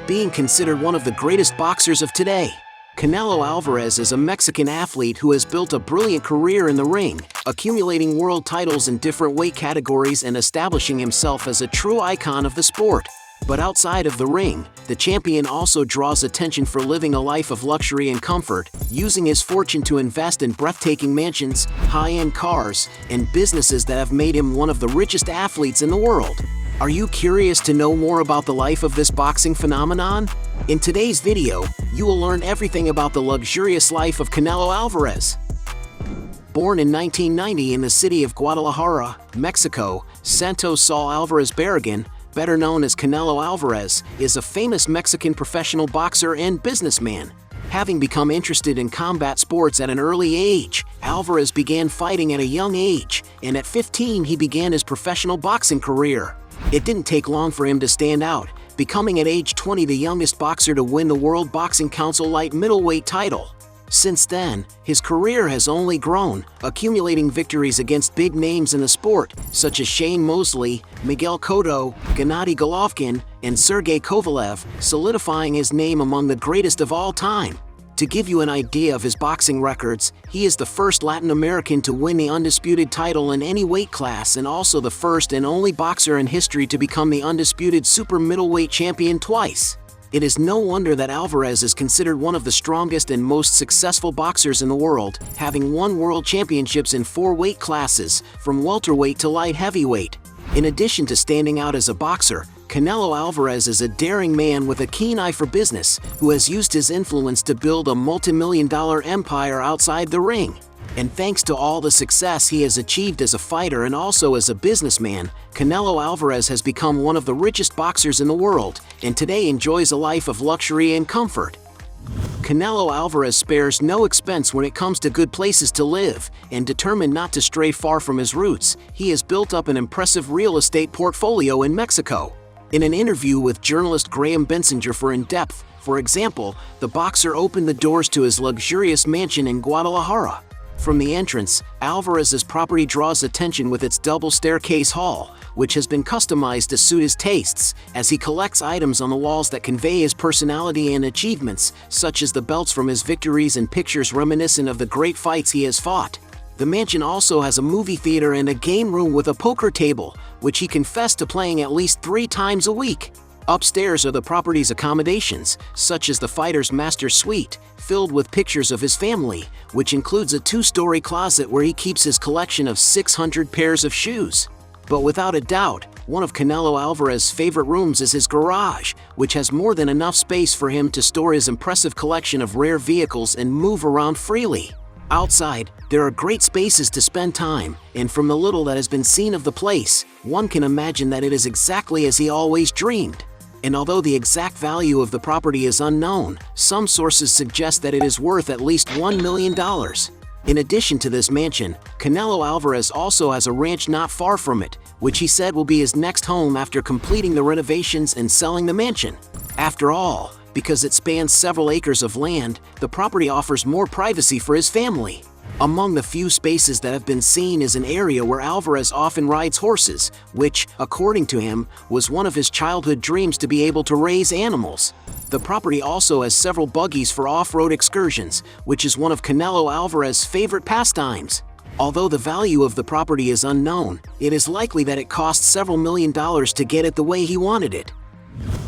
being considered one of the greatest boxers of today. Canelo Álvarez is a Mexican athlete who has built a brilliant career in the ring, accumulating world titles in different weight categories and establishing himself as a true icon of the sport. But outside of the ring, the champion also draws attention for living a life of luxury and comfort, using his fortune to invest in breathtaking mansions, high-end cars, and businesses that have made him one of the richest athletes in the world. Are you curious to know more about the life of this boxing phenomenon? In today's video, you will learn everything about the luxurious life of Canelo Álvarez. Born in 1990 in the city of Guadalajara, Mexico, Santos Saul Álvarez Barragán, better known as Canelo Álvarez, is a famous Mexican professional boxer and businessman. Having become interested in combat sports at an early age, Álvarez began fighting at a young age, and at 15 he began his professional boxing career. It didn't take long for him to stand out, becoming at age 20 the youngest boxer to win the World Boxing Council light middleweight title. Since then, his career has only grown, accumulating victories against big names in the sport, such as Shane Mosley, Miguel Cotto, Gennady Golovkin, and Sergey Kovalev, solidifying his name among the greatest of all time. To give you an idea of his boxing records, he is the first Latin American to win the undisputed title in any weight class and also the first and only boxer in history to become the undisputed super middleweight champion twice. It is no wonder that Álvarez is considered one of the strongest and most successful boxers in the world, having won world championships in 4 weight classes, from welterweight to light heavyweight. In addition to standing out as a boxer, Canelo Álvarez is a daring man with a keen eye for business, who has used his influence to build a multi-million-dollar empire outside the ring. And thanks to all the success he has achieved as a fighter and also as a businessman, Canelo Álvarez has become one of the richest boxers in the world, and today enjoys a life of luxury and comfort. Canelo Álvarez spares no expense when it comes to good places to live, and determined not to stray far from his roots, he has built up an impressive real estate portfolio in Mexico. In an interview with journalist Graham Bensinger for In Depth, for example, the boxer opened the doors to his luxurious mansion in Guadalajara. From the entrance, Álvarez's property draws attention with its double staircase hall, which has been customized to suit his tastes, as he collects items on the walls that convey his personality and achievements, such as the belts from his victories and pictures reminiscent of the great fights he has fought. The mansion also has a movie theater and a game room with a poker table, which he confessed to playing at least 3 times a week. Upstairs are the property's accommodations, such as the fighter's master suite, filled with pictures of his family, which includes a 2-story closet where he keeps his collection of 600 pairs of shoes. But without a doubt, one of Canelo Álvarez's favorite rooms is his garage, which has more than enough space for him to store his impressive collection of rare vehicles and move around freely. Outside, there are great spaces to spend time, and from the little that has been seen of the place, one can imagine that it is exactly as he always dreamed. And although the exact value of the property is unknown, some sources suggest that it is worth at least $1 million. In addition to this mansion, Canelo Álvarez also has a ranch not far from it, which he said will be his next home after completing the renovations and selling the mansion. After all, because it spans several acres of land, the property offers more privacy for his family. Among the few spaces that have been seen is an area where Álvarez often rides horses, which, according to him, was one of his childhood dreams to be able to raise animals. The property also has several buggies for off-road excursions, which is one of Canelo Álvarez's favorite pastimes. Although the value of the property is unknown, it is likely that it cost several $1 million to get it the way he wanted it.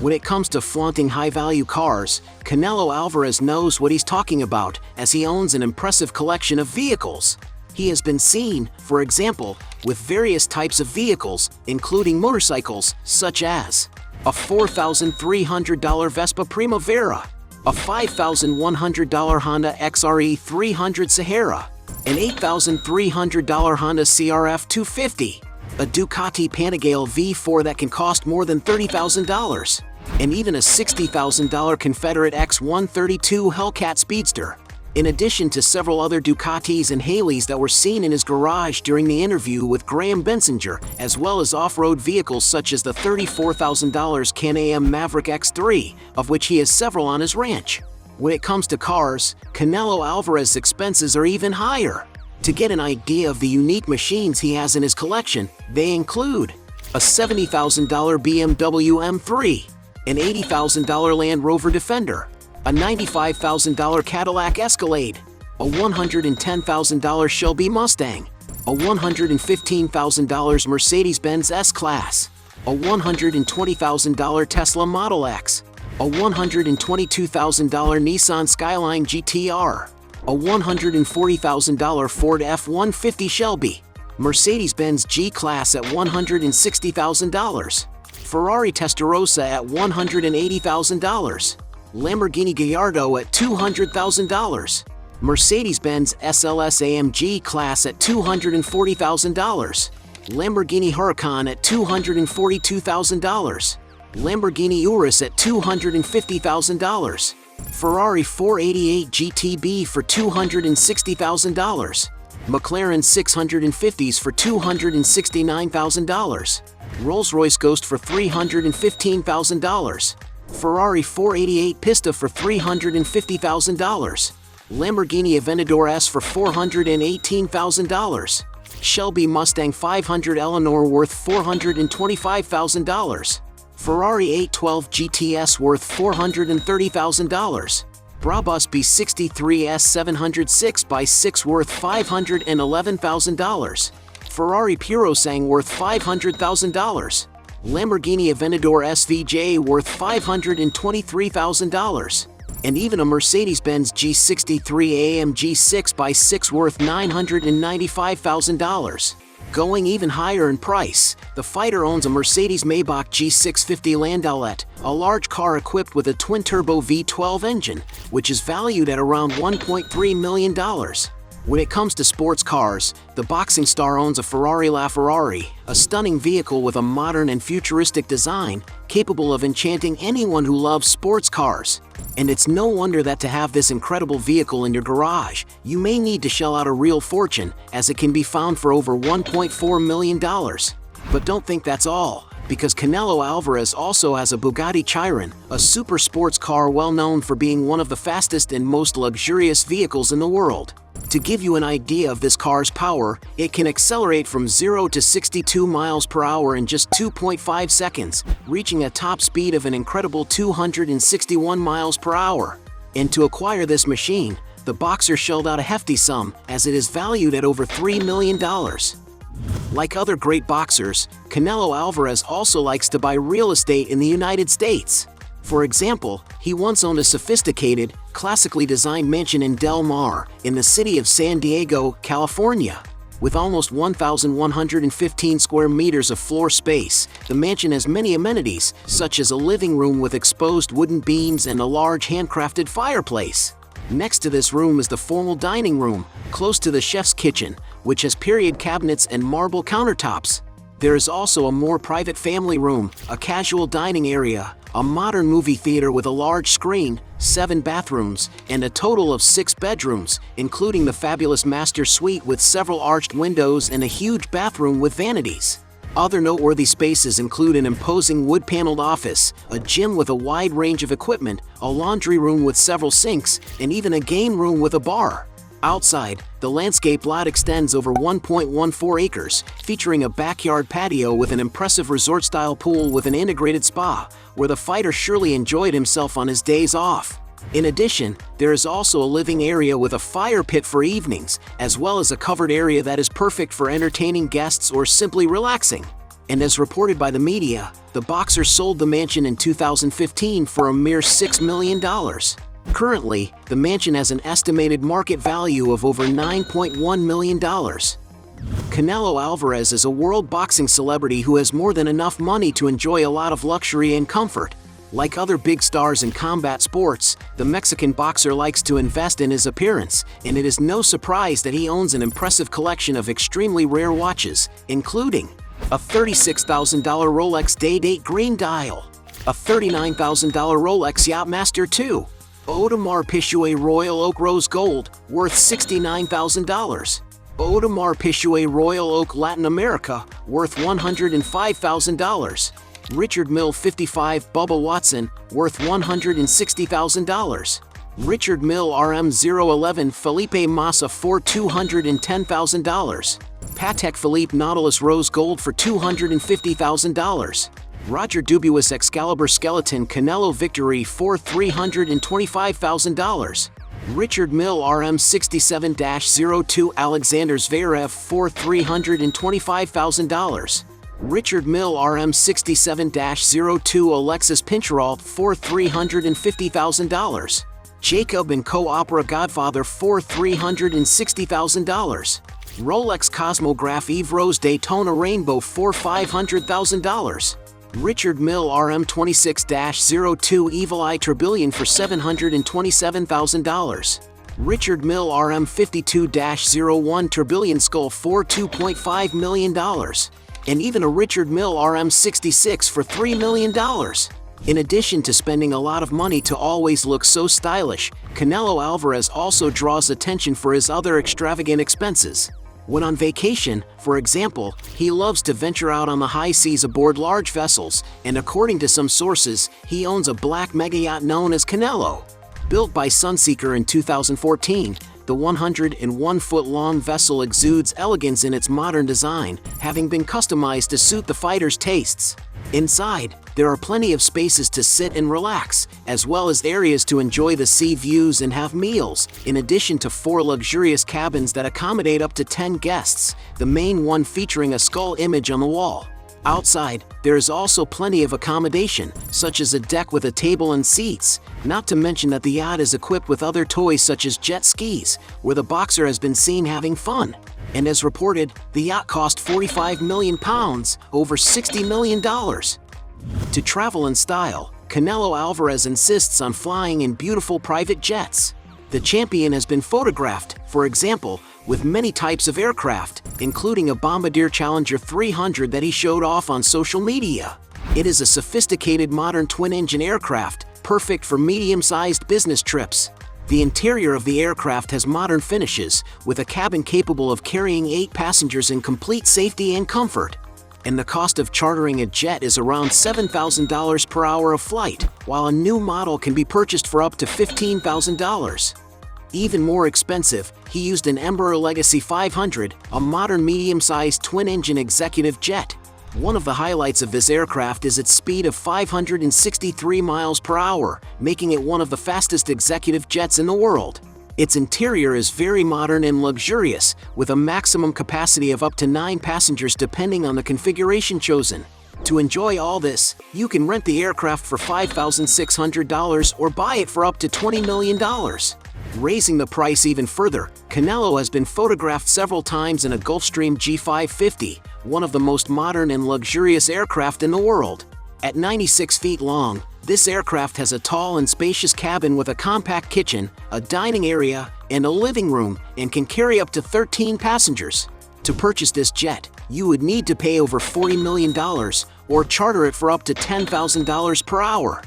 When it comes to flaunting high-value cars, Canelo Álvarez knows what he's talking about, as he owns an impressive collection of vehicles. He has been seen, for example, with various types of vehicles, including motorcycles, such as a $4,300 Vespa Primavera, a $5,100 Honda XRE 300 Sahara, an $8,300 Honda CRF 250, a Ducati Panigale V4 that can cost more than $30,000, and even a $60,000 Confederate X132 Hellcat Speedster. In addition to several other Ducatis and Haleys that were seen in his garage during the interview with Graham Bensinger, as well as off-road vehicles such as the $34,000 Can-Am Maverick X3, of which he has several on his ranch. When it comes to cars, Canelo Álvarez's expenses are even higher. To get an idea of the unique machines he has in his collection, they include a $70,000 BMW M3, an $80,000 Land Rover Defender, a $95,000 Cadillac Escalade, a $110,000 Shelby Mustang, a $115,000 Mercedes-Benz S-Class, a $120,000 Tesla Model X, a $122,000 Nissan Skyline GTR, a $140,000 Ford F-150 Shelby, Mercedes-Benz G-Class at $160,000, Ferrari Testarossa at $180,000, Lamborghini Gallardo at $200,000, Mercedes-Benz SLS AMG Class at $240,000, Lamborghini Huracan at $242,000, Lamborghini Urus at $250,000, Ferrari 488 GTB for $260,000, McLaren 650s for $269,000, Rolls-Royce Ghost for $315,000, Ferrari 488 Pista for $350,000, Lamborghini Aventador S for $418,000, Shelby Mustang 500 Eleanor worth $425,000, Ferrari 812 GTS worth $430,000, Brabus B63S 706x6 worth $511,000, Ferrari Purosang worth $500,000, Lamborghini Aventador SVJ worth $523,000, and even a Mercedes-Benz G63 AMG 6x6 worth $995,000. Going even higher in price, the fighter owns a Mercedes Maybach G650 Landaulet, a large car equipped with a twin-turbo V12 engine, which is valued at around $1.3 million. When it comes to sports cars, the boxing star owns a Ferrari LaFerrari, a stunning vehicle with a modern and futuristic design, capable of enchanting anyone who loves sports cars. And it's no wonder that to have this incredible vehicle in your garage, you may need to shell out a real fortune, as it can be found for over $1.4 million. But don't think that's all, because Canelo Álvarez also has a Bugatti Chiron, a super sports car well known for being one of the fastest and most luxurious vehicles in the world. To give you an idea of this car's power, it can accelerate from 0 to 62 miles per hour in just 2.5 seconds, reaching a top speed of an incredible 261 miles per hour. And to acquire this machine, the boxer shelled out a hefty sum, as it is valued at over $3 million. Like other great boxers, Canelo Álvarez also likes to buy real estate in the United States. For example, he once owned a sophisticated, classically designed mansion in Del Mar, in the city of San Diego, California. With almost 1,115 square meters of floor space, the mansion has many amenities, such as a living room with exposed wooden beams and a large handcrafted fireplace. Next to this room is the formal dining room, close to the chef's kitchen, which has period cabinets and marble countertops. There is also a more private family room, a casual dining area, a modern movie theater with a large screen, 7 bathrooms, and a total of 6 bedrooms, including the fabulous master suite with several arched windows and a huge bathroom with vanities. Other noteworthy spaces include an imposing wood-paneled office, a gym with a wide range of equipment, a laundry room with several sinks, and even a game room with a bar. Outside, the landscape lot extends over 1.14 acres, featuring a backyard patio with an impressive resort-style pool with an integrated spa, where the fighter surely enjoyed himself on his days off. In addition, there is also a living area with a fire pit for evenings, as well as a covered area that is perfect for entertaining guests or simply relaxing. And as reported by the media, the boxer sold the mansion in 2015 for a mere $6 million. Currently, the mansion has an estimated market value of over $9.1 million. Canelo Álvarez is a world boxing celebrity who has more than enough money to enjoy a lot of luxury and comfort. Like other big stars in combat sports, the Mexican boxer likes to invest in his appearance, and it is no surprise that he owns an impressive collection of extremely rare watches, including a $36,000 Rolex Day-Date Green Dial, a $39,000 Rolex Yachtmaster II, Audemars Piguet Royal Oak Rose Gold, worth $69,000. Audemars Piguet Royal Oak Latin America, worth $105,000. Richard Mille 55 Bubba Watson, worth $160,000. Richard Mille RM011 Felipe Massa for $210,000. Patek Philippe Nautilus Rose Gold for $250,000. Roger Dubuis Excalibur Skeleton Canelo Victory for $325,000. Richard Mille RM67-02 Alexander Zverev for $325,000. Richard Mille RM67-02 Alexis Pincheralt for $350,000. Jacob & Co. Opera Godfather for $360,000. Rolex Cosmograph Eve Rose Daytona Rainbow for $500,000. Richard Mille RM26-02 Evil Eye Tourbillon for $727,000. Richard Mille RM52-01 Tourbillon Skull for $2.5 million. And even a Richard Mille RM66 for $3 million. In addition to spending a lot of money to always look so stylish, Canelo Álvarez also draws attention for his other extravagant expenses. When on vacation, for example, he loves to venture out on the high seas aboard large vessels, and according to some sources, he owns a black mega yacht known as Canelo. Built by Sunseeker in 2014, the 101-foot-long vessel exudes elegance in its modern design, having been customized to suit the fighter's tastes. Inside, there are plenty of spaces to sit and relax, as well as areas to enjoy the sea views and have meals, in addition to 4 luxurious cabins that accommodate up to 10 guests, the main one featuring a skull image on the wall. Outside, there is also plenty of accommodation, such as a deck with a table and seats, not to mention that the yacht is equipped with other toys such as jet skis, where the boxer has been seen having fun. And as reported, the yacht cost £45 million, over $60 million. To travel in style, Canelo Álvarez insists on flying in beautiful private jets. The champion has been photographed, for example, with many types of aircraft, including a Bombardier Challenger 300 that he showed off on social media. It is a sophisticated modern twin-engine aircraft, perfect for medium-sized business trips. The interior of the aircraft has modern finishes, with a cabin capable of carrying 8 passengers in complete safety and comfort. And the cost of chartering a jet is around $7,000 per hour of flight, while a new model can be purchased for up to $15,000. Even more expensive, he used an Embraer Legacy 500, a modern medium-sized twin-engine executive jet. One of the highlights of this aircraft is its speed of 563 miles per hour, making it one of the fastest executive jets in the world. Its interior is very modern and luxurious, with a maximum capacity of up to 9 passengers depending on the configuration chosen. To enjoy all this, you can rent the aircraft for $5,600 or buy it for up to $20 million. Raising the price even further, Canelo has been photographed several times in a Gulfstream G550, one of the most modern and luxurious aircraft in the world. At 96 feet long, this aircraft has a tall and spacious cabin with a compact kitchen, a dining area, and a living room, and can carry up to 13 passengers. To purchase this jet, you would need to pay over $40 million or charter it for up to $10,000 per hour.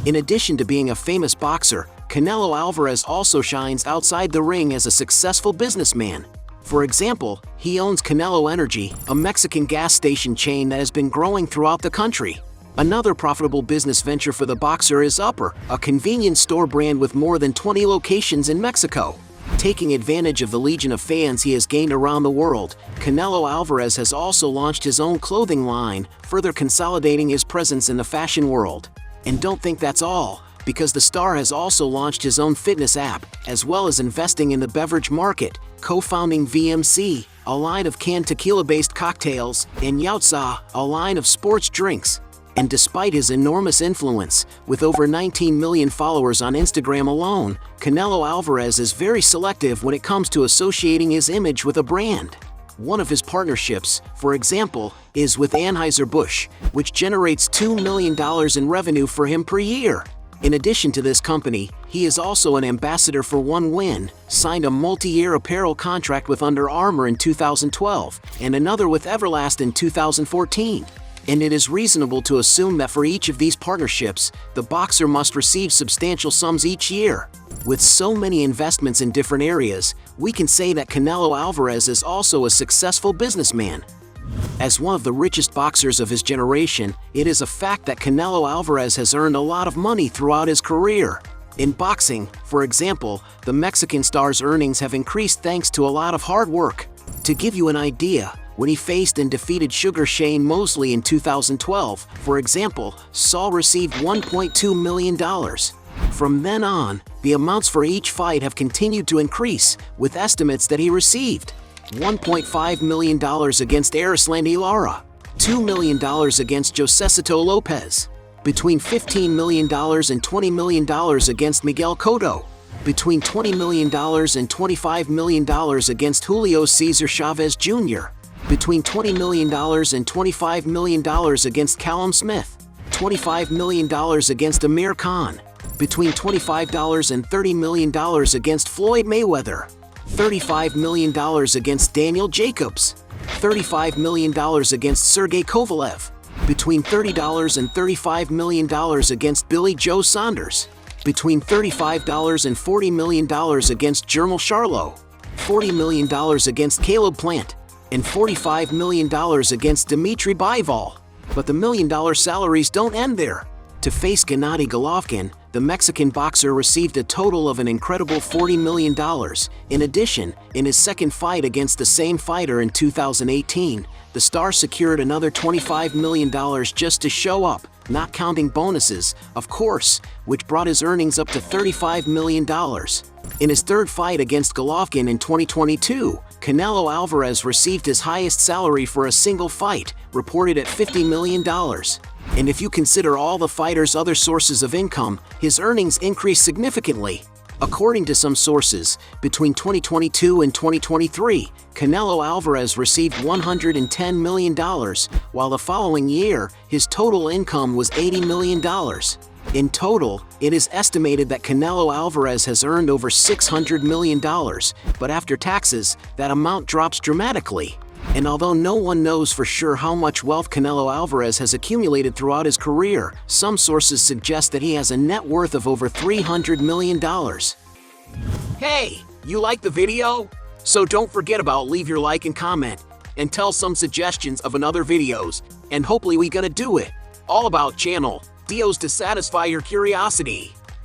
In addition to being a famous boxer, Canelo Álvarez also shines outside the ring as a successful businessman. For example, he owns Canelo Energy, a Mexican gas station chain that has been growing throughout the country. Another profitable business venture for the boxer is Upper, a convenience store brand with more than 20 locations in Mexico. Taking advantage of the legion of fans he has gained around the world, Canelo Álvarez has also launched his own clothing line, further consolidating his presence in the fashion world. And don't think that's all, because the star has also launched his own fitness app, as well as investing in the beverage market, co-founding VMC, a line of canned tequila-based cocktails, and Yautza, a line of sports drinks. And despite his enormous influence, with over 19 million followers on Instagram alone, Canelo Álvarez is very selective when it comes to associating his image with a brand. One of his partnerships, for example, is with Anheuser-Busch, which generates $2 million in revenue for him per year. In addition to this company, he is also an ambassador for One Win, signed a multi-year apparel contract with Under Armour in 2012, and another with Everlast in 2014. And it is reasonable to assume that for each of these partnerships, the boxer must receive substantial sums each year. With so many investments in different areas, we can say that Canelo Álvarez is also a successful businessman. As one of the richest boxers of his generation, it is a fact that Canelo Álvarez has earned a lot of money throughout his career. In boxing, for example, the Mexican star's earnings have increased thanks to a lot of hard work. To give you an idea, when he faced and defeated Sugar Shane Mosley in 2012, for example, Saul received $1.2 million. From then on, the amounts for each fight have continued to increase, with estimates that he received $1.5 million against Erislandy Lara, $2 million against Josesito Lopez, between $15 million and $20 million against Miguel Cotto, between $20 million and $25 million against Julio Cesar Chavez Jr., between $20 million and $25 million against Callum Smith, $25 million against Amir Khan, between $25 and $30 million against Floyd Mayweather, $35 million against Daniel Jacobs, $35 million against Sergey Kovalev, between $30 and $35 million against Billy Joe Saunders, between $35 and $40 million against Jermall Charlo, $40 million against Caleb Plant, and $45 million against Dmitry Bivol. But the million-dollar salaries don't end there. To face Gennady Golovkin, the Mexican boxer received a total of an incredible $40 million. In addition, in his second fight against the same fighter in 2018, the star secured another $25 million just to show up, not counting bonuses, of course, which brought his earnings up to $35 million. In his third fight against Golovkin in 2022, Canelo Álvarez received his highest salary for a single fight, reported at $50 million. And if you consider all the fighter's other sources of income, his earnings increased significantly. According to some sources, between 2022 and 2023, Canelo Álvarez received $110 million, while the following year, his total income was $80 million. In total, it is estimated that Canelo Álvarez has earned over $600 million, but after taxes, that amount drops dramatically. And although no one knows for sure how much wealth Canelo Álvarez has accumulated throughout his career, some sources suggest that he has a net worth of over $300 million. Hey, you like the video? So don't forget about leave your like and comment, and tell some suggestions of another videos, and hopefully we gonna do it. All about channel Dios to satisfy your curiosity.